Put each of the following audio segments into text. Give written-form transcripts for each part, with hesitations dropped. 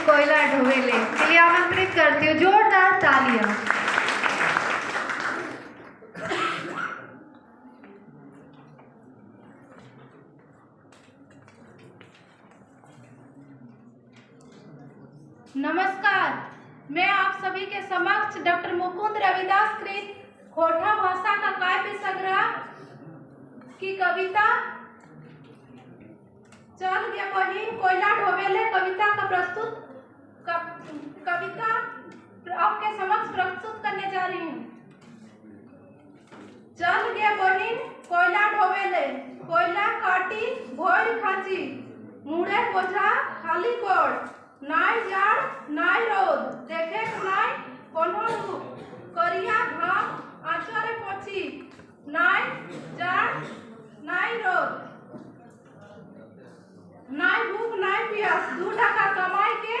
कोयला ढोवेले के लिए आमंत्रित करती हूँ। जोरदार तालियां। नमस्कार, मैं आप सभी के समक्ष डॉक्टर मुकुंद रविदास कृत खोटा भाषा का काव्य संग्रह की कविता चल गया वही कोयला ढोवेले कविता आपके समक्ष प्रस्तुत करने जा रही हूँ। चल गया बहिन कोयला ढोवेले, कोयला काटी भोर खाची, मुड़े बोझा खाली कोड़, नाय जाड़ नाय रोद, देखे नाय कोनो रूप, करिया घाम आचरे पोछी, नाय जाड़ नाय रोद, नाय भूख नाय प्यास, 2 टका कमाई के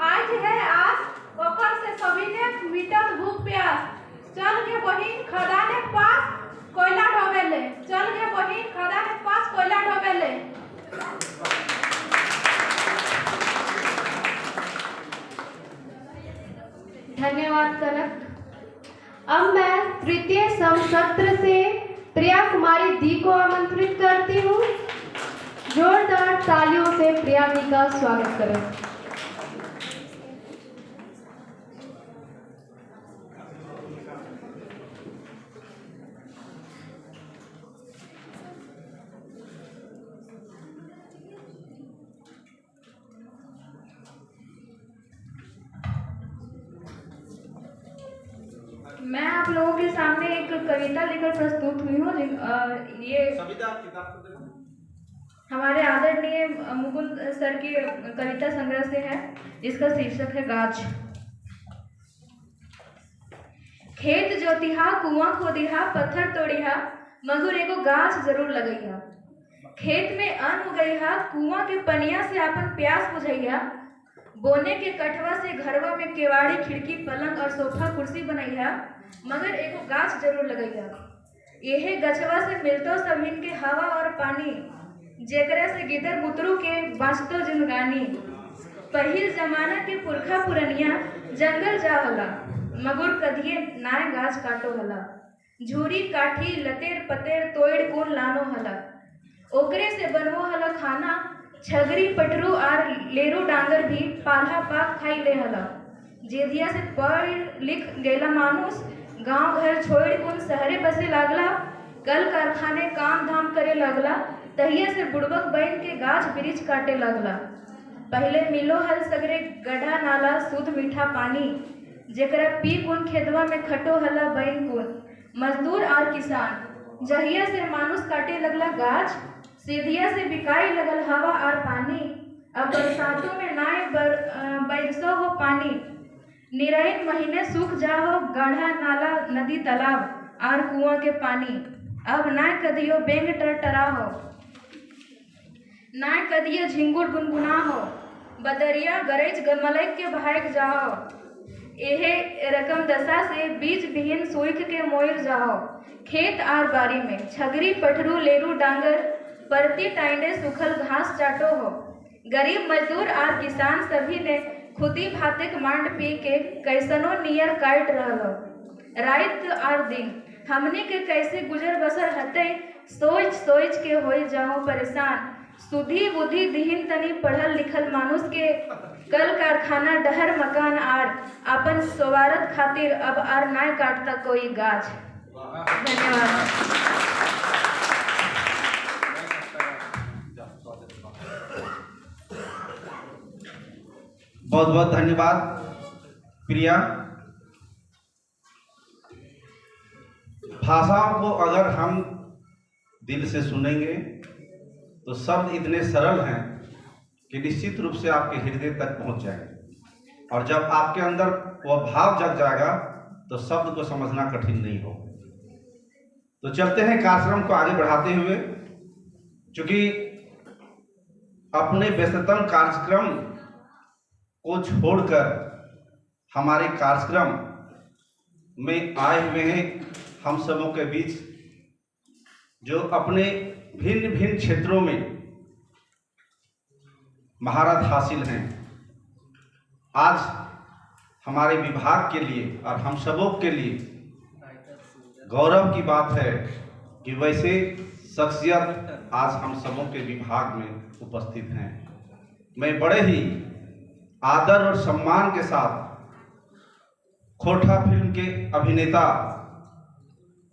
आज है आस, ओकर से सभी ने मिटल भूख प्यास। चल के बहिन खदाने पास कोयला ढोवेले, चल के बहिन खदाने पास कोयला ढोवेले। धन्यवाद कनक। अब मैं तृतीय समसत्र से प्रिया कुमारी दी को आमंत्रित करती हूँ। जोरदार तालियों से प्रिया दी का स्वागत करें। मैं आप लोगों के सामने एक कविता लेकर प्रस्तुत हुई हूँ। ये हमारे आदरणीय मुकुंद सर की कविता संग्रह से है, जिसका शीर्षक है गाछ। खेत जोतिहा कुआं खोदिहा पत्थर तोड़िहा, मगर एगो गाछ जरूर लगइहा। खेत में अन्न उगइहा, कुआं के पनिया से अपन प्यास बुझइहा। बोने के कठवा से घरवा में केवाड़ी खिड़की पलंग और सोफा कुर्सी बनइहा, मगर एगो गाछ जरूर लगइहा। यही गछवा से मिलतो सभिन के हवा और पानी, जेकरा से गिदर बुतरू के बाँचतो जिंदगानी। पहिल जमाना के पुरखा पुरनिया जंगल जा हला, मगर कदिए नाय गाछ काटो हला। झूरी काठी लतेर पतेर तोड़ कोन लानो हला, ओकरे से बनवो हला खाना। छगरी पटरू आर लेरू डांगर भी पाल्हा पाक खाई ले हला। जेदिया से पढ़ लिख गेला मानुस गांव घर छोड़ कुन शहरे बसे लागला। कल कारखाने काम धाम करे लगला, तहिया से बुड़बक बैन के गाछ वृक्ष काटे लगला। पहले मिलो हल सगरे गड्ढा नाला शुद्ध मीठा पानी, जेकरा पी कुन खेतवा में खटो हला बैन कुन मजदूर और किसान। जहिया से मानुस काटे लगला गाछ, सीधिया से बिकाई लगल हवा और पानी। अब बरसातों में नाय बरसो हो पानी, निरहित महीने सूख जाओ गड्ढा नाला नदी तालाब और कुआं के पानी। अब नाय कदियो बेंग टरटरा हो, नाय कदियो झिंगुर गुनगुना हो, बदरिया गरज गमलक के भाग जाओ। एहे रकम दशा से बीज विहीन सूख के मोर जाओ। खेत आर बारी में छगरी पटरू लेरू डांगर, परती टाइंडे सूखल घास चाटो हो। गरीब मजदूर और किसान सभी ने खुदी भातिक मांड पी के कैसनो नियर काट रहो। रात और दिन हमने के कैसे गुजर बसर हते, सोच सोच के हो जाओ परेशान। सुधी बुद्धि दिहिन तनी पढ़ल लिखल मानुष के, कल कारखाना डहर मकान आर अपन स्वार्थ खातिर अब आर नाय काटता कोई गाछ। धन्यवाद। बहुत बहुत धन्यवाद प्रिया। भाषाओं को अगर हम दिल से सुनेंगे तो शब्द इतने सरल हैं कि निश्चित रूप से आपके हृदय तक पहुंच जाएंगे, और जब आपके अंदर वह भाव जग जाएगा तो शब्द को समझना कठिन नहीं हो। तो चलते हैं कार्यक्रम को आगे बढ़ाते हुए, क्योंकि अपने व्यस्ततम कार्यक्रम को छोड़कर हमारे कार्यक्रम में आए हुए हैं हम सबों के बीच, जो अपने भिन्न भिन्न क्षेत्रों में महारत हासिल हैं। आज हमारे विभाग के लिए और हम सबों के लिए गौरव की बात है कि वैसे शख्सियत आज हम सबों के विभाग में उपस्थित हैं। मैं बड़े ही आदर और सम्मान के साथ खोटा फिल्म के अभिनेता,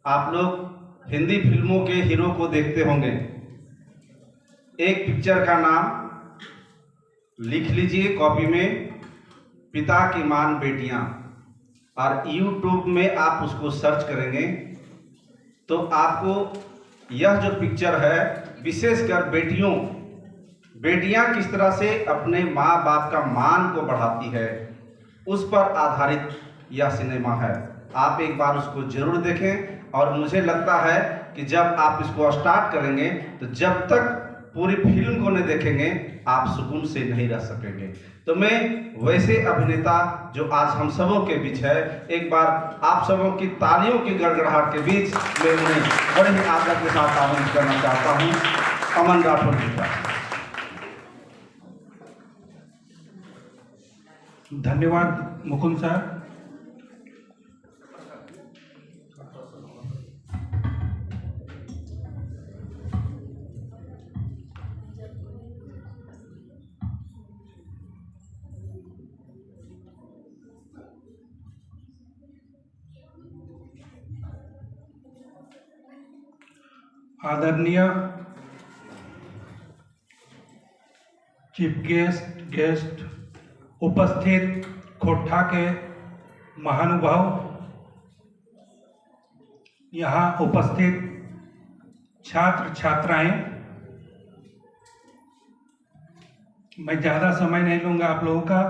आप लोग हिंदी फिल्मों के हीरो को देखते होंगे। एक पिक्चर का नाम लिख लीजिए कॉपी में, पिता की मान बेटियां, और YouTube में आप उसको सर्च करेंगे तो आपको यह जो पिक्चर है, विशेषकर बेटियां किस तरह से अपने माँ बाप का मान को बढ़ाती है, उस पर आधारित यह सिनेमा है। आप एक बार उसको जरूर देखें और मुझे लगता है कि जब आप इसको स्टार्ट करेंगे तो जब तक पूरी फिल्म को नहीं देखेंगे आप सुकून से नहीं रह सकेंगे। तो मैं वैसे अभिनेता जो आज हम सबों के बीच है, एक बार आप सबों की तालियों की गड़गड़ाहट के बीच मैं उन्हें बड़े ही आदर के साथ आमंत्रित करना चाहता हूं, अमन राठौर जी का। धन्यवाद मुकुंद सर। आदरणीय चीफ गेस्ट उपस्थित खोटा के महानुभाव, यहाँ उपस्थित छात्र छात्राएं, मैं ज़्यादा समय नहीं लूँगा आप लोगों का।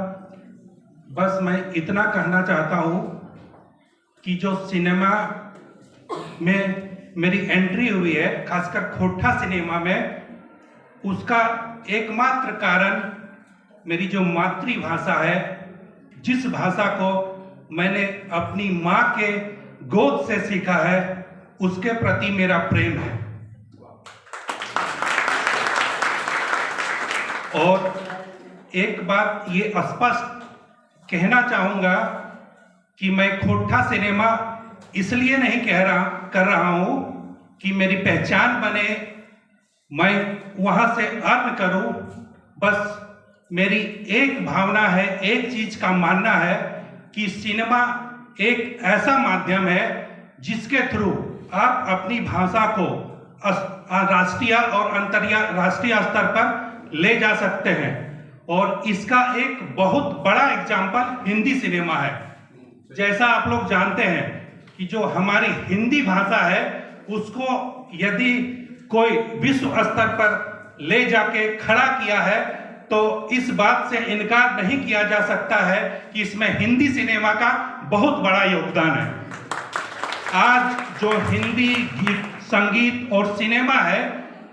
बस मैं इतना कहना चाहता हूँ कि जो सिनेमा में मेरी एंट्री हुई है, खासकर खोटा सिनेमा में, उसका एकमात्र कारण मेरी जो मातृभाषा है, जिस भाषा को मैंने अपनी माँ के गोद से सीखा है, उसके प्रति मेरा प्रेम है। और एक बात ये स्पष्ट कहना चाहूँगा कि मैं खोटा सिनेमा इसलिए नहीं कर रहा हूँ कि मेरी पहचान बने, मैं वहाँ से अर्न करूँ। बस मेरी एक भावना है, एक चीज का मानना है कि सिनेमा एक ऐसा माध्यम है जिसके थ्रू आप अपनी भाषा को राष्ट्रीय और अंतर्राष्ट्रीय स्तर पर ले जा सकते हैं। और इसका एक बहुत बड़ा एग्जाम्पल हिंदी सिनेमा है। जैसा आप लोग जानते हैं कि जो हमारी हिंदी भाषा है, उसको यदि कोई विश्व स्तर पर ले जाके खड़ा किया है तो इस बात से इनकार नहीं किया जा सकता है कि इसमें हिंदी सिनेमा का बहुत बड़ा योगदान है। आज जो हिंदी गीत, संगीत और सिनेमा है,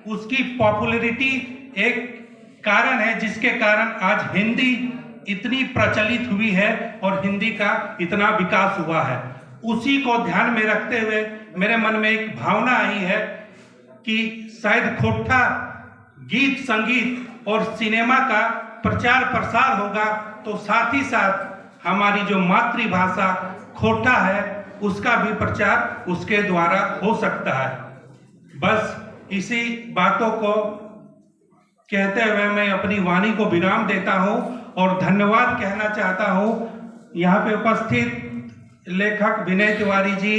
उसकी पॉपुलैरिटी एक कारण है जिसके कारण आज हिंदी इतनी प्रचलित हुई है और हिंदी का इतना विकास हुआ है। उसी को ध्यान में रखते हुए मेरे मन में एक भावना आई है कि शायद खोटा गीत, संगीत और सिनेमा का प्रचार प्रसार होगा तो साथ ही साथ हमारी जो मातृभाषा खोटा है उसका भी प्रचार उसके द्वारा हो सकता है। बस इसी बातों को कहते हुए मैं अपनी वाणी को विराम देता हूं और धन्यवाद कहना चाहता हूं यहाँ पे उपस्थित लेखक विनय तिवारी जी,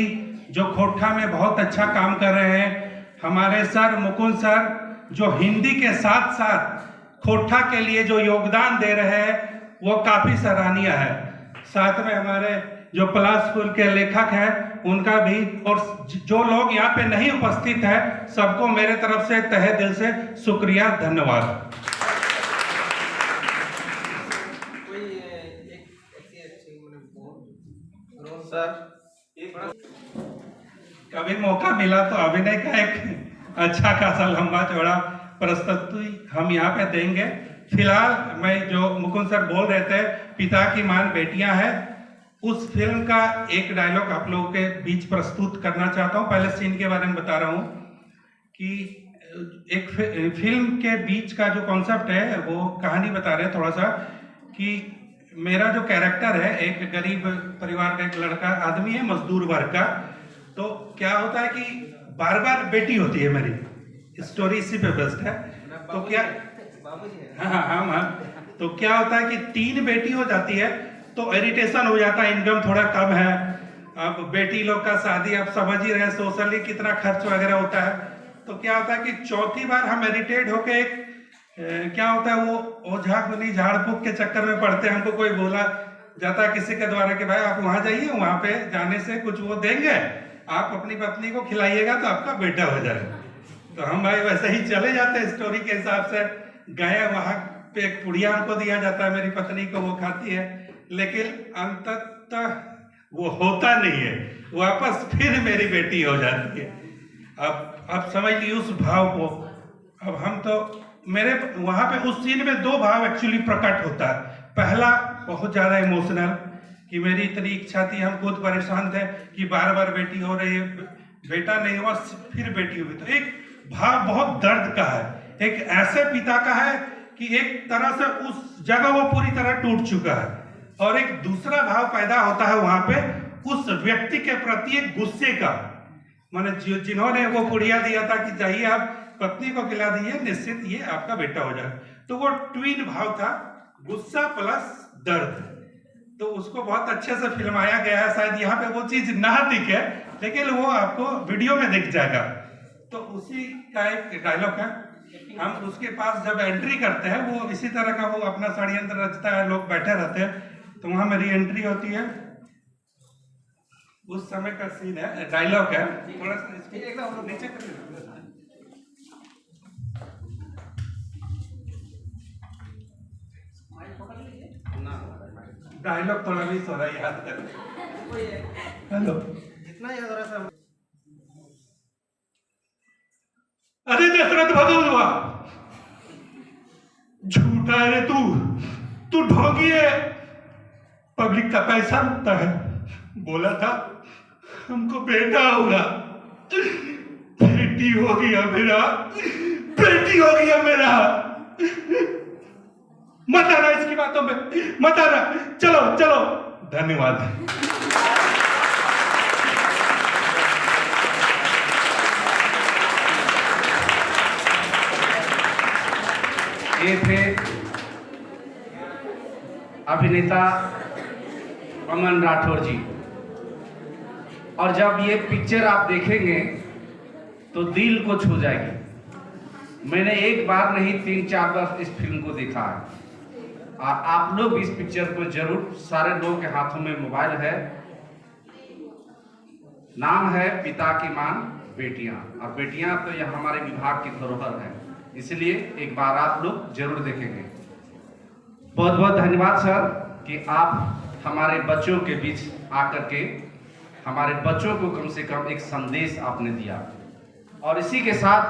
जो खोटा में बहुत अच्छा काम कर रहे हैं, हमारे सर मुकुंद सर, जो हिंदी के साथ साथ खोटा के लिए जो योगदान दे रहे हैं वो काफी सराहनीय है। साथ में हमारे जो प्लस स्कूल के लेखक हैं उनका भी, और जो लोग यहाँ पे नहीं उपस्थित है, सबको मेरे तरफ से तहे दिल से शुक्रिया, धन्यवाद। कभी मौका मिला तो अभिनय का एक अच्छा खासा लंबा चौड़ा प्रस्तुति हम यहाँ पे देंगे। फिलहाल मैं जो मुकुंद सर बोल रहे थे, पिता की मान बेटियां हैं, उस फिल्म का एक डायलॉग आप लोगों के बीच प्रस्तुत करना चाहता हूँ। पहले सीन के बारे में बता रहा हूँ कि एक फिल्म के बीच का जो कॉन्सेप्ट है वो कहानी बता रहे हैं थोड़ा सा, कि मेरा जो कैरेक्टर है, एक गरीब परिवार का एक लड़का आदमी है, मजदूर वर्ग का। तो क्या होता है कि बार बार बेटी होती है, मेरी स्टोरी इसी पे बेस्ड है। तो क्या हाँ, तो क्या होता है कि 3 बेटी हो जाती है तो इरिटेशन हो जाता है, इनकम थोड़ा कम है। अब बेटी लोग का शादी आप समझ ही रहे, सोशली कितना खर्च वगैरह होता है। तो क्या होता है कि चौथी बार हम इरिटेट होके एक क्या होता है, वो ओझा गुनी झाड़ फूक के चक्कर में पड़ते हैं। हमको कोई बोला जाता है किसी के द्वारा कि भाई आप वहां जाइए, वहां पे जाने से कुछ वो देंगे, आप अपनी पत्नी को खिलाइएगा तो आपका बेटा हो जाएगा। तो हम भाई वैसे ही चले जाते हैं, स्टोरी के हिसाब से गए। वहां पे एक पुड़िया हमको दिया जाता है, मेरी पत्नी को, वो खाती है, लेकिन अंततः वो होता नहीं है, वापस फिर मेरी बेटी हो जाती है। अब समझ लीजिए उस भाव को। अब हम तो मेरे वहां पे उस सीन में 2 भाव एक्चुअली प्रकट होता है। पहला बहुत ज्यादा इमोशनल, कि मेरी इतनी इच्छा थी, हम खुद परेशान थे कि बार बार बेटी हो रही है, बेटा नहीं हुआ, फिर बेटी हुई। तो एक भाव बहुत दर्द का है, एक ऐसे पिता का है कि एक तरह से उस जगह वो पूरी तरह टूट चुका है। और एक दूसरा भाव पैदा होता है वहां पे उस व्यक्ति के प्रति एक गुस्से का, माने जिन्होंने वो पुड़िया दिया था कि जाइए आप पत्नी को खिला दीजिए, निश्चित ये आपका बेटा हो जाए। तो वो ट्विन भाव था, गुस्सा प्लस दर्द। तो उसको बहुत अच्छे से फिल्माया गया है। शायद यहाँ पे वो चीज ना दिखे, लेकिन वो आपको वीडियो में दिख जाएगा। तो उसी का एक डायलॉग है, हम उसके पास जब एंट्री करते हैं, वो इसी तरह का वो अपना षड्यंत्र रचता है, लोग बैठे रहते हैं, तो वहां मेरी एंट्री होती है। उस समय का सीन है, डायलॉग है, थोड़ा सा इसको नीचे कर। डायलॉग थोड़ा मिस हो रहा है, याद कर। हेलो, जितना याद हो रहा है। अरे दशरथ भगवा, झूठा है रे तू ढोंगी है, पब्लिक का पैसा लुटता है। बोला था हमको बेटा होगा, बेटी हो गया मेरा, बेटी हो गया मेरा। मत आना इसकी बातों में, मत आना, चलो चलो, धन्यवाद। ये थे अभिनेता अमन राठौर जी। और जब ये पिक्चर आप देखेंगे तो दिल को छू जाएगी। मैंने एक बार नहीं 3-4 बार इस फिल्म को देखा है। और आप लोग इस पिक्चर को जरूर, सारे लोगों के हाथों में मोबाइल है, नाम है पिता की मान बेटियां। और बेटियां तो यह हमारे विभाग की धरोहर है, इसलिए एक बार आप लोग जरूर देखेंगे। बहुत बहुत धन्यवाद सर कि आप हमारे बच्चों के बीच आकर के हमारे बच्चों को कम से कम एक संदेश आपने दिया। और इसी के साथ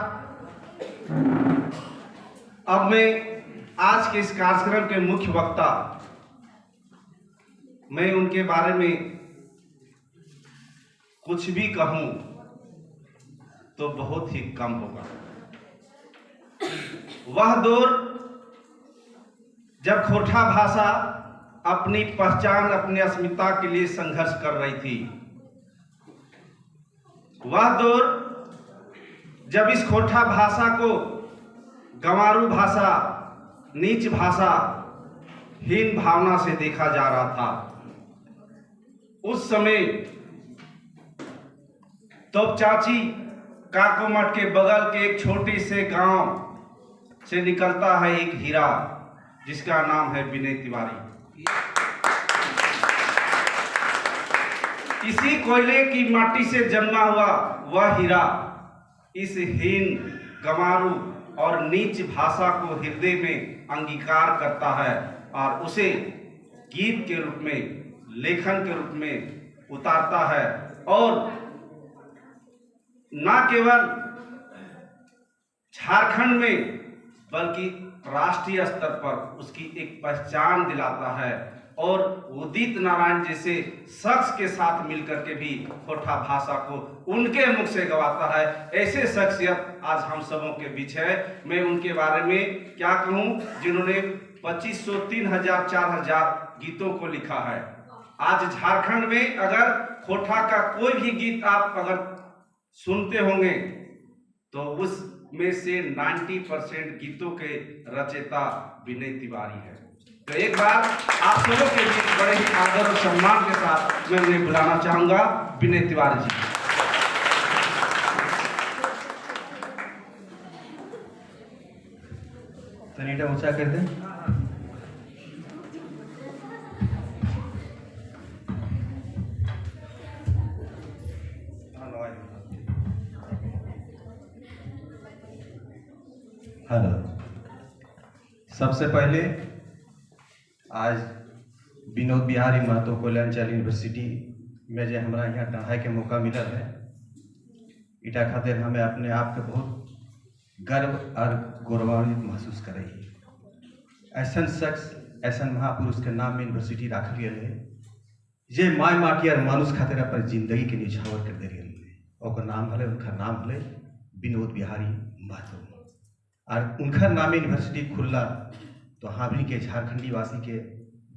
अब मैं आज के इस कार्यक्रम के मुख्य वक्ता, मैं उनके बारे में कुछ भी कहूं तो बहुत ही कम होगा। वह दौर जब खोरठा भाषा अपनी पहचान, अपनी अस्मिता के लिए संघर्ष कर रही थी, वह दौर जब इस खोरठा भाषा को गंवारू भाषा, नीच भाषा, हीन भावना से देखा जा रहा था। उस समय तो चाची काकोमठ के बगल के एक छोटे से गांव से निकलता है एक हीरा, जिसका नाम है विनय तिवारी। इसी कोयले की माटी से जन्मा हुआ वह हीरा इस हीन, गंवारू और नीच भाषा को हृदय में अंगीकार करता है और उसे गीत के रूप में, लेखन के रूप में उतारता है। और न केवल झारखंड में बल्कि राष्ट्रीय स्तर पर उसकी एक पहचान दिलाता है। और उदित नारायण जैसे शख्स के साथ मिलकर के भी खोरठा भाषा को उनके मुख से गवाता है। ऐसे शख्सियत आज हम सबों के बीच है। मैं उनके बारे में क्या कहूं, जिन्होंने 2500, 3000, 4000 गीतों को लिखा है। आज झारखंड में अगर खोटा का कोई भी गीत आप अगर सुनते होंगे तो उसमें से 90% गीतों के रचयिता विनय तिवारी है। तो एक बार आप सबों के बीच बड़े ही आदर और सम्मान के साथ मैं उन्हें बुलाना चाहूंगा, विनय तिवारी जी। तनीटा ऊंचा कर दें। हेलो, सबसे पहले आज विनोद बिहारी महतो कोयलांचल यूनिवर्सिटी में जो हमारा यहाँ पढ़ाई के मौका मिला है, इटा खातिर हमें अपने आप के बहुत गर्व और गौरवान्वित महसूस कर रही है। ऐसा शख्स, ऐसा महापुरुष के नाम में यूनिवर्सिटी रख लिया है जे माय माटी और मानुष खातिर अपन जिंदगी के निछावर कर दे रही है। और नाम है, उनका नाम है विनोद बिहारी महतो। और उनका नाम यूनिवर्सिटी खुलला तो हामी के झारखंडी वासी के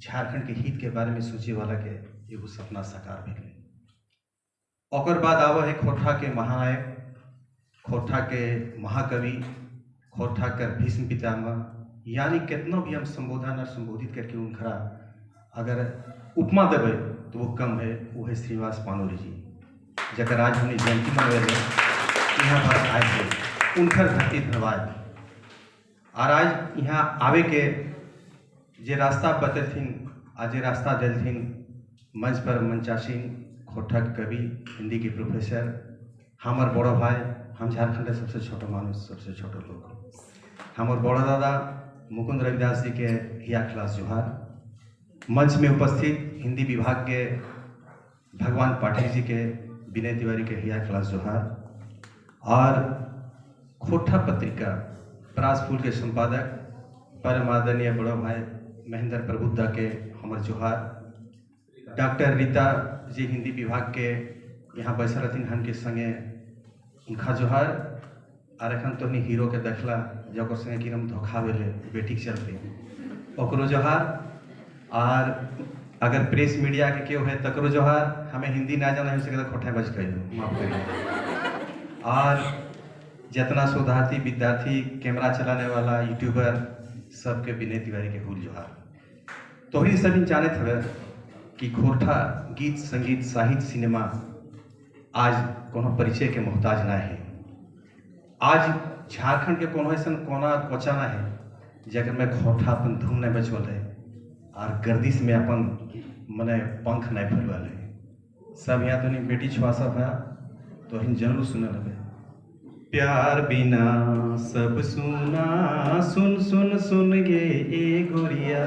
झारखंड के हित के बारे में सोचे वाला के एगो सपना साकार भेल। और बाद आव है खोटा के महानायक, खोटा के महाकवि, खोटा कर भीष्म पितामह, यानी कितना भी हम संबोधन और संबोधित करके उनका अगर उपमा देवे तो वो कम है। वो है श्रीनिवास पानोरी जी, जकर आज हमने जयंती मनवे यहाँ पर आए थे। उनकर धरती धन्यवाद। और आज यहाँ आवे के जे रास्ता बतलथिन, आज जे रास्ता दिलथिन, मंच पर मंचासीन खोटा कवि, हिंदी के प्रोफेसर, हमार बड़ा भाई, हम झारखंड के सबसे छोटा मानुष, सबसे छोटा लोग, हमार बड़ा दादा मुकुंद रविदास जी के हिया क्लास जोहार। मंच में उपस्थित हिंदी विभाग के भगवान पाठक जी के, विनय तिवारी के हिया क्लास जोहार। और खोटा पत्रिका परासपुर के संपादक परम आदरणीय बड़ा भाई महेंद्र प्रबुद्धा के हमर जोहार। डॉक्टर रीता जी हिंदी विभाग के यहाँ बैसल रहथिन हम के संगे, उनका जोहार। और एखन तो हीरो के देखला जकर संगे कि हम धोखा भेले बेटी के चलते ओकरो जोहार। और अगर प्रेस मीडिया के केओ है तकरो जोहार। हमें हिंदी ना जाना है उसके तो खोटा बज कहियो, माफ करिए। और जितना शोधार्थी, विद्यार्थी, कैमरा चलाने वाला, यूट्यूबर, सबके विनय तिवारी के हुल जोहार। तो ही सभी जाने थे कि खोटा गीत, संगीत, साहित्य, सिनेमा आज कोनो परिचय के मोहताज ना है। आज झारखंड के कोनो ऐसा कोना कोचा ना है जगह में खोटा अपन धूम नहीं बचवल है और गर्दिश में अपन मने पंख नहीं फैलवल है। सब यहाँ तो नहीं बेटी छुआ सब है तो हम जरूर सुन लगे। प्यार बिना सब सुना, सुन सुन सुन गे ए गोरिया,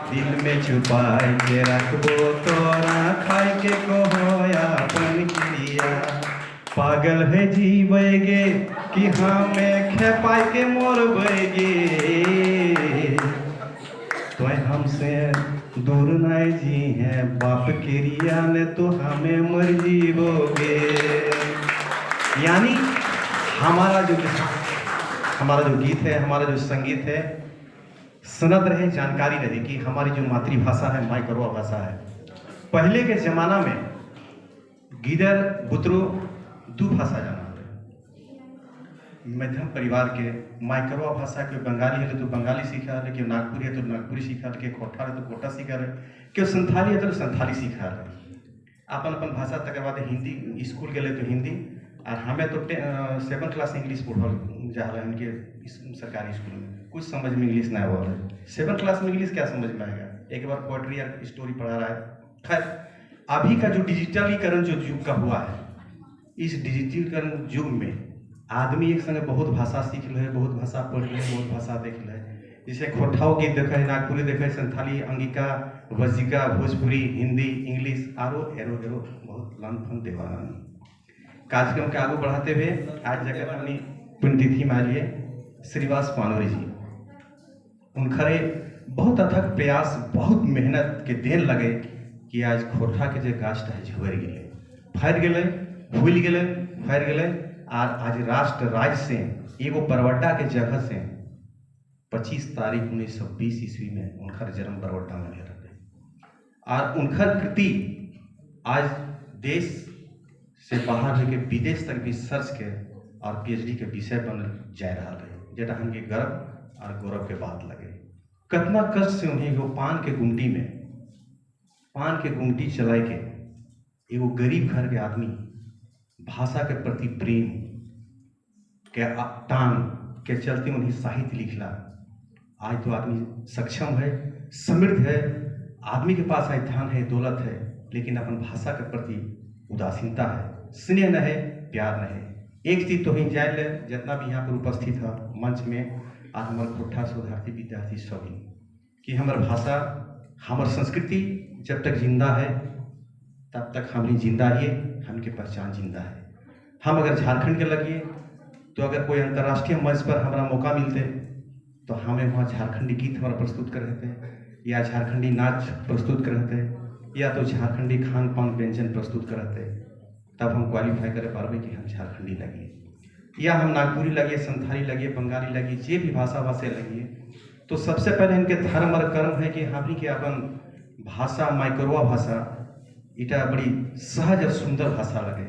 दिल में छुपाए के रखबो तोरा, खाए के कहोया अपन क्रिया। पागल है जीवेगे कि हमें खेपाई के मोरबेगे, तो हमसे दूर नहीं जी है बाप क्रिया ने तो हमें मर जीवोगे। यानी हमारा जो गीत है, हमारा जो संगीत है, सनद रहे, जानकारी रहे कि हमारी जो मातृभाषा है माइकरवा भाषा है। पहले के जमाना में गिदर बुतरू दो भाषा जाना मध्यम परिवार के माइकरवा भाषा के बंगाली है तो बंगाली सीखा है, कि नागपुरी है तो नागपुरी सीखा है, कि कोठा है तो कोटा सीखा है, कि संथाली है तो संथाली सीखा है। अपन अपन भाषा तक बाद हिंदी स्कूल गए तो हिंदी। और हमें तो 7th क्लास इंग्लिश पढ़ल जा रहा है इनके सरकारी स्कूल में, कुछ समझ में इंग्लिश नहीं हो रहा है। 7th क्लास में इंग्लिश क्या समझ में आएगा, एक बार पोएट्री या स्टोरी पढ़ा रहा है। खैर, अभी का जो डिजिटलीकरण जो युग का हुआ है, इस डिजिटलीकरण युग में आदमी एक संगे बहुत भाषा सीख ले, बहुत भाषा पढ़ ले, बहुत भाषा देख ले। जैसे खोठाओ गीत देखे, नागपुरी देखे, संथाली, अंगिका, वजिका, भोजपुरी, हिंदी, इंग्लिश, आरो एरो एरो बहुत लन फन देवाना। कार्यक्रम के आगे बढ़ाते हुए आज जगह अपनी पुण्यतिथि में लिए श्रीनिवास पानोरी जी, उनका बहुत अथक प्रयास, बहुत मेहनत के देर लगे कि आज खोटा के जो गाछ है झुर गए, फैल गए, भूल गए, फैल गए। और आज राष्ट्र राज्य से एगो परवड्डा के जगह से 25 तारीख 1920 ईस्वी में उनका जन्म बरवट्टा में भेल रहे और उनकर कृति आज देश से बाहर रह के विदेश तक भी सर्च के और PhD के विषय बन जा रहा है, जेटा हमके गर्व और गौरव के बात लगे। कितना कष्ट से उन्हें एगो पान के गुमटी चलाए के एगो गरीब घर के आदमी भाषा के प्रति प्रेम के टान के चलते उन्हें साहित्य लिखला। आज तो आदमी सक्षम है, समृद्ध है, आदमी के पास धन है, दौलत है, लेकिन अपन भाषा के प्रति उदासीनता है, स्नेह न है, प्यार न है। एक चीज तो ही जान ले, जितना भी यहाँ पर उपस्थित है मंच में आज हमारे खोट्ठा शोधार्थी विद्यार्थी सभी कि हमार भाषा हमार संस्कृति जब तक जिंदा है तब तक हमारी जिंदा ही है, हमकी पहचान जिंदा है। हम अगर झारखंड के लगिए तो अगर कोई अंतर्राष्ट्रीय मंच पर हमारा मौका मिलते तो हमें वहाँ झारखंडी गीत हमारा प्रस्तुत कर रहते हैं या झारखंडी नाच प्रस्तुत कर रहते हैं या तो झारखंडी खान पान व्यंजन प्रस्तुत कर रहते हैं, तब हम क्वालिफाई करे पारबे कि हम झारखंडी लगिए या हम नागपुरी लगिए, संथाली लगिए, बंगाली लगिए, जे भी भाषा लगिए। तो सबसे पहले इनके धर्म और कर्म है कि हमनी के अपन भाषा माइक्रोवा भाषा इटा बड़ी सहज और सुंदर भाषा लगे,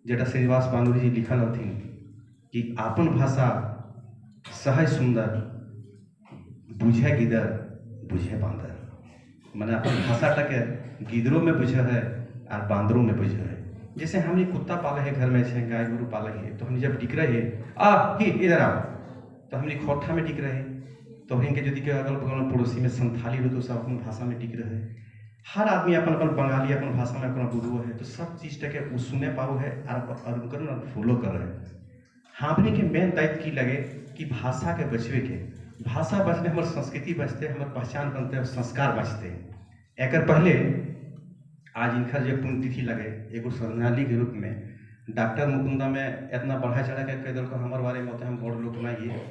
जेटा श्रीनिवास पानुरी जी लिखल हथिन कि आपन भाषा सहज सुंदर बुझे गिदर बुझे बांदर, मैंने अपन भाषा टके गिदरों में बुझे है और बांदरों में बुझे है। जैसे हमने कुत्ता पाले है घर में, छे गाय गोरू पाले है, तो हमने जब टिक रहे इधर आओ तो हमने खोठा में टिक रहे, तो हमके यदि के अगल बगल में पड़ोसी में संथाली हो तो सब अपन भाषा में टिक रहे। हर आदमी अपन अपन बंगाली अपन भाषा में अपना बुझो है, तो सब चीज टके वो सुने पाओ है और उनकर फॉलो कर रहे हैं। हमने के मेन दायित्व की लगे कि भाषा के बचवे के, भाषा बचने हमारे संस्कृति बचते, हमारे पहचान बनते और संस्कार बचते। एक पहले आज इनका जो पुण्यतिथि लगे एगो श्रद्धांजलि के रूप में डॉक्टर मुकुंदा में इतना बढ़ा चढ़ा के कह दिल हमारे बारे में होते हम बड़ लोग नहीं है,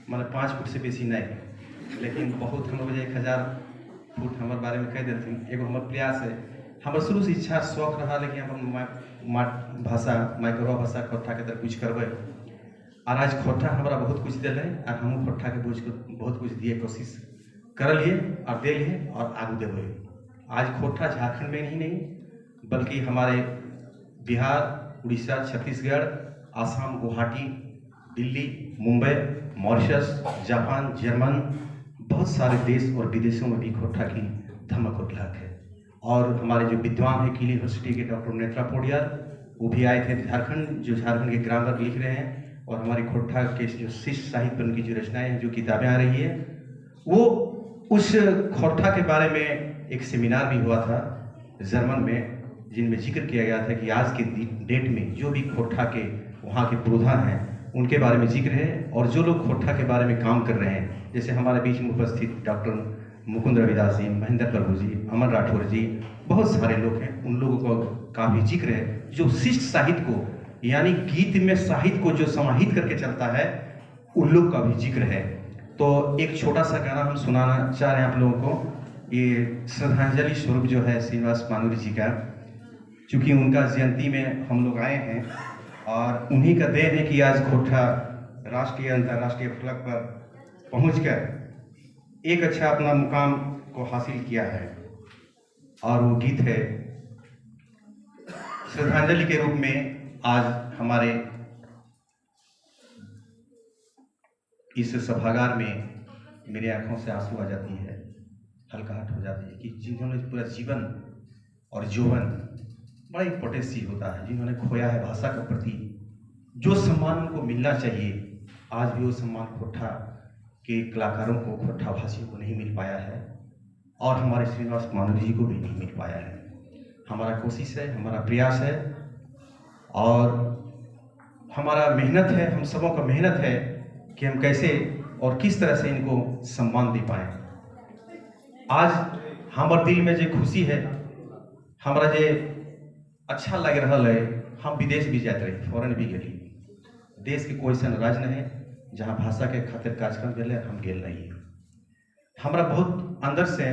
मतलब 5 फुट से बेसी नहीं, लेकिन बहुत हम लोग 1000 फुट हमारे बारे में कह देती। एगो हमारे प्रयास है, हमारे शुरू से इच्छा शौक रहा लेकिन हम भाषा माइक्रोवा भाषा खोट्ठा के तरह कुछ करबे, और आज खोट्ठा हमारा बहुत कुछ दिल है और हम खोट्ठा के बुझ को बहुत कुछ दिए कोशिश कर लिए और दे लिए और आगू देवे। आज खोट्ठा झारखंड में ही नहीं बल्कि हमारे Bihar, Orissa, Chhattisgarh, Assam, Guwahati, Delhi, Mumbai, Mauritius, Japan, German, बहुत सारे देश और विदेशों में भी खोट्ठा की धमक उठलाक है। और हमारे जो विद्वान हैं किल यूनिवर्सिटी के डॉक्टर नेत्रा पोडियार, वो भी आए थे झारखंड, जो झारखंड के ग्रामर लिख रहे हैं, और हमारी खोट्ठा के जो शिष्ट साहित्य पर उनकी जो रचनाएं हैं, जो किताबें आ रही है, वो उस खोट्ठा के बारे में एक सेमिनार भी हुआ था जर्मन में, जिनमें जिक्र किया गया था कि आज के डेट में जो भी खोट्ठा के वहाँ के पुरोधा हैं उनके बारे में जिक्र है, और जो लोग खोट्ठा के बारे में काम कर रहे हैं, जैसे हमारे बीच में उपस्थित डॉक्टर मुकुंद रविदास जी, महेंद्र प्रभु जी, अमन राठौर जी, बहुत सारे लोग हैं, उन लोगों का भी जिक्र है जो शिष्ट साहित्य को यानी गीत में साहित्य को जो समाहित करके चलता है, उन लोग का भी जिक्र है। तो एक छोटा सा गाना हम सुनाना चाह रहे हैं आप लोगों को, ये श्रद्धांजलि स्वरूप जो है श्रीनिवास पानुरी जी का, चूँकि उनका जयंती में हम लोग आए हैं और उन्हीं का देन है कि आज खोट्ठा राष्ट्रीय अंतर्राष्ट्रीय फलक पर पहुंचकर एक अच्छा अपना मुकाम को हासिल किया है। और वो गीत है श्रद्धांजलि के रूप में। आज हमारे इस सभागार में मेरे आंखों से आंसू आ जाती है, हल्काहट हो जाती है कि जिन्होंने पूरा जीवन और यौवन बड़ा इंपॉर्टेंट चीज होता है, जिन्होंने खोया है भाषा के प्रति जो सम्मान उनको मिलना चाहिए, आज भी वो सम्मान खोट्ठा के कलाकारों को, खोट्ठा भाषियों को नहीं मिल पाया है, और हमारे श्रीनिवास पानुरी जी को भी नहीं मिल पाया है। हमारा कोशिश है, हमारा प्रयास है और हमारा मेहनत है, हम सबों का मेहनत है कि हम कैसे और किस तरह से इनको सम्मान दे पाए। आज हमारे दिल में जो खुशी है, हमारा जो अच्छा लग रहा है, हम विदेश भी जाते रहे, फॉरेन भी गए, देश के कोई ऐसा राज्य नहीं है जहाँ भाषा के खातिर कार्यक्रम गए हम गेल नहीं है। हमारा बहुत अंदर से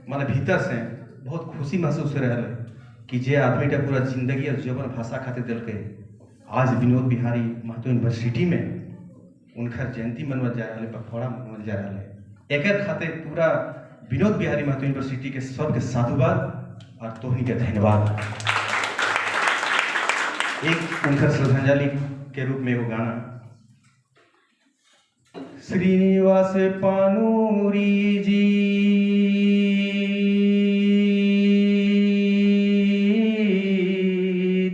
माने भीतर से बहुत खुशी महसूस हो रहा है कि जे आदमी का पूरा जिंदगी और जीवन भाषा खातिर दिल के आज विनोद बिहारी महतो यूनिवर्सिटी में उनका जयंती मनवल जा रहा है, पखवाड़ा मनवल जा रहा है। एक खाते पूरा विनोद बिहारी महतो यूनिवर्सिटी के सबके साधुवाद और तोहनी के धन्यवाद। एक उनका श्रद्धांजलि के रूप में वो गाना श्रीनिवास पानूरी जी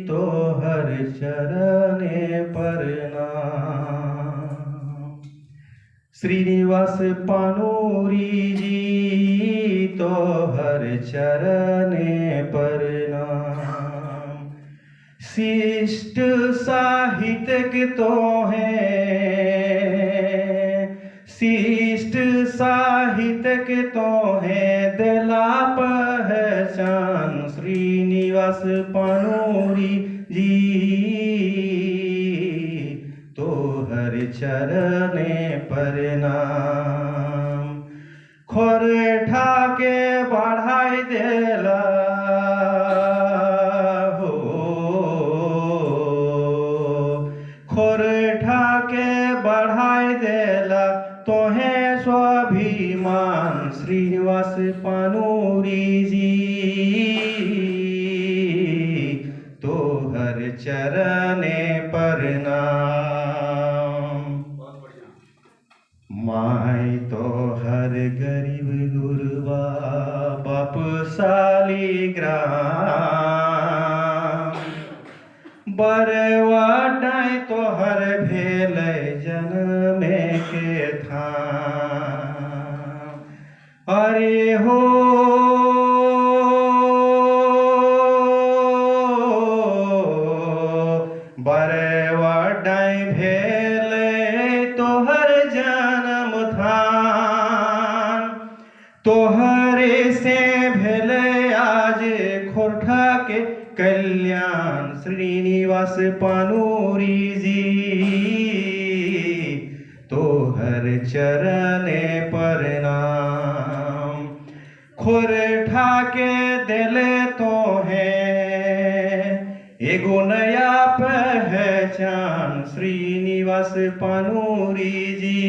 तो हर चरणे प्रणाम। श्रीनिवास पानूरी जी तो हर चरणे प्रणाम। शिष्ट साहित्य तो है शिष्ट साहित्य तो है दिला पहचान। श्रीनिवास पानूरी जी तो हर चरणे प्रणाम। खोरठा के बढ़ाई देला हो खोरठा के बढ़ाई देला तोहे स्वाभिमान। श्रीनिवास पानूरी जी तो हर चरणे प्रणाम। माई तो हर गरीब गुरबा बाप शालिग्राम। बरवा डाई तो हर भेल जन्मे के थाम। अरे हो बरवा डाई भेल तोहर जन्म थान। तोहरे से भेले आज खोरठा के कल्याण। श्रीनिवास पानूरी जी तोहर चरणे प्रणाम। खोरठा के दिले तो है एगो नया पहचान। श्रीनिवास पानूरी जी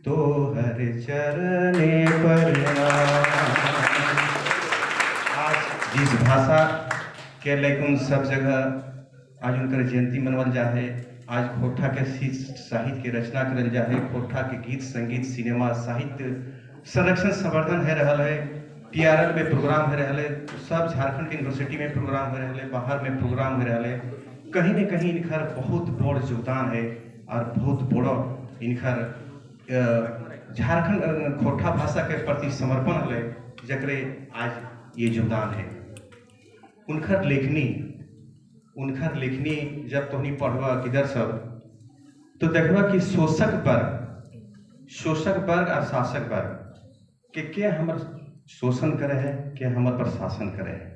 तोहर चरणे प्रणाम। आज जिस भाषा के लेकिन सब जगह आज उनकर जयंती मनवल जा है। आज खोरठा के साहित्य के रचना करल जा है। खोरठा के गीत संगीत सिनेमा साहित्य संरक्षण संवर्धन है रहा है। PRL में प्रोग्राम हो रहा है। सब झारखंड के यूनिवर्सिटी में प्रोग्राम हो रहा है। बाहर में प्रोग्राम हो रहा है। कहीं न कहीं इनकर बहुत बड़ योगदान है और बहुत बड़ा इनकर झारखंड खोरठा भाषा के प्रति समर्पण है जकरे आज ये योगदान है। उनकर लेखनी जब तुमनी पढ़वा किधर सब तो देखवा कि शोषक वर्ग और शासक वर्ग के हमर शोषण करे है के हमर पर शासन करे है।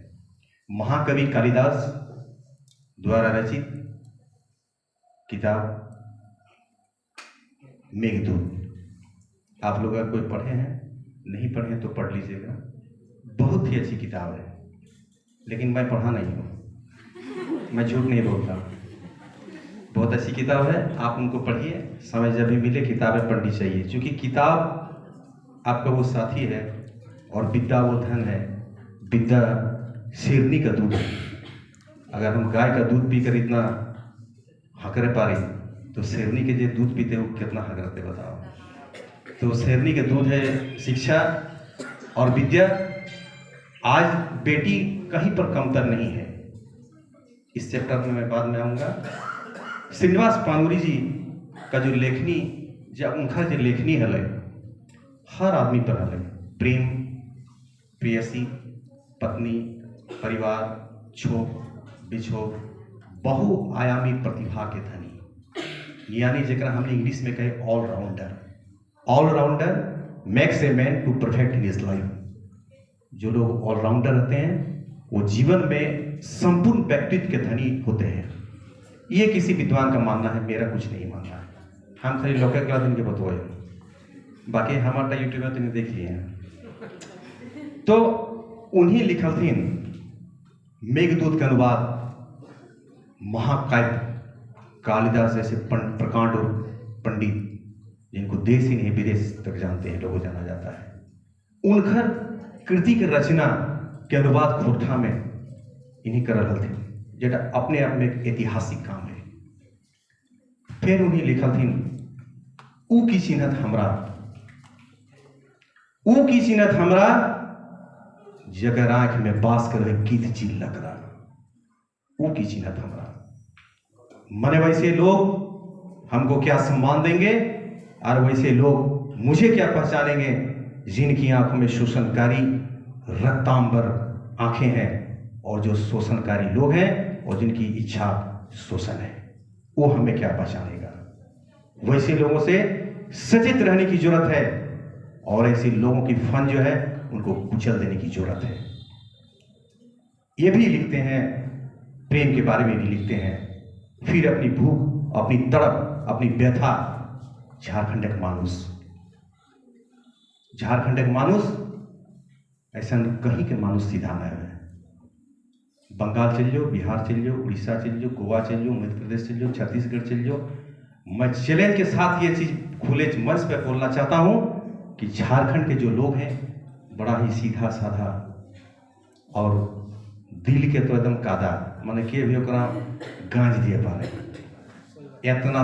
महाकवि कालिदास द्वारा रचित किताब मेघदूत आप लोग अगर कोई पढ़े हैं नहीं पढ़े तो पढ़ लीजिएगा। बहुत ही अच्छी किताब है लेकिन मैं पढ़ा नहीं हूँ। मैं झूठ नहीं बोलता। बहुत अच्छी किताब है। आप उनको पढ़िए। समय जब भी मिले किताबें पढ़नी चाहिए क्योंकि किताब आपका वो साथी है और विद्या वो धन है। विद्या शेरनी का दूध है। अगर हम गाय का दूध पीकर इतना हकरे पा रही तो शेरनी के जो दूध पीते वो कितना हकरते बताओ। तो शेरनी का दूध है शिक्षा और विद्या। आज बेटी कहीं पर कमतर नहीं है। इस चैप्टर में मैं बाद में आऊँगा। श्रीनिवास पानूरी जी का जो लेखनी जब उनका जो लेखनी है हर आदमी पर है। प्रेम प्रेयसी पत्नी परिवार छोप बिछोप बहुआयामी प्रतिभा के धनी यानी जरा हमने इंग्लिश में कहे all rounder makes a man to perfect in his life. जो लोग ऑलराउंडर रहते हैं वो जीवन में संपूर्ण व्यक्तित्व के धनी होते हैं। ये किसी विद्वान का मानना है, मेरा कुछ नहीं मानना है। हम खाली लोक कला दिन के बतवाए बाकी हमारा यूट्यूब में देख लिए हैं। तो उन्हीं लिखल थी मेघदूत का अनुवाद महाकाव्य कालिदास जैसे प्रकांड और पंडित जिनको देश ही नहीं विदेश तक जानते हैं लोगों जाना जाता है। उनकर कृति के रचना के अनुवाद खोरठा में इन्हीं कर रहल थे, जेटा अपने आप में एक ऐतिहासिक काम है। फिर उन्हीं लिखल थी, ऊ की चिन्हत हमरा, ऊ की चिन्हत हमरा, जगर आंख में बास कर गीत चिल लकड़ा, ऊ की चिन्हत हमरा। मने वैसे लोग हमको क्या सम्मान देंगे और वैसे लोग मुझे क्या पहचानेंगे, जिनकी आंखों में शोषणकारी रक्तांबर आंखें हैं और जो शोषणकारी लोग हैं और जिनकी इच्छा शोषण है, वो हमें क्या पहचानेगा। वैसे लोगों से सचेत रहने की जरूरत है और ऐसे लोगों की फन जो है उनको कुचल देने की जरूरत है। ये भी लिखते हैं, प्रेम के बारे में भी लिखते हैं, फिर अपनी भूख, अपनी तड़प, अपनी व्यथा, झारखंडक मानुष, झारखंडक मानुष ऐसा कहीं के मानुष सीधा न है। बंगाल चल जाओ, बिहार चल जाओ, उड़ीसा चल जाओ, गोवा चल जाओ, मध्य प्रदेश चल जाओ, छत्तीसगढ़ चल जाओ। मैं चैलेंज के साथ ये चीज खुले मंच पर बोलना चाहता हूं कि झारखंड के जो लोग हैं बड़ा ही सीधा साधा और दिल के तो एकदम कादा, माने के भी ओकरा गांज दिए पारे, इतना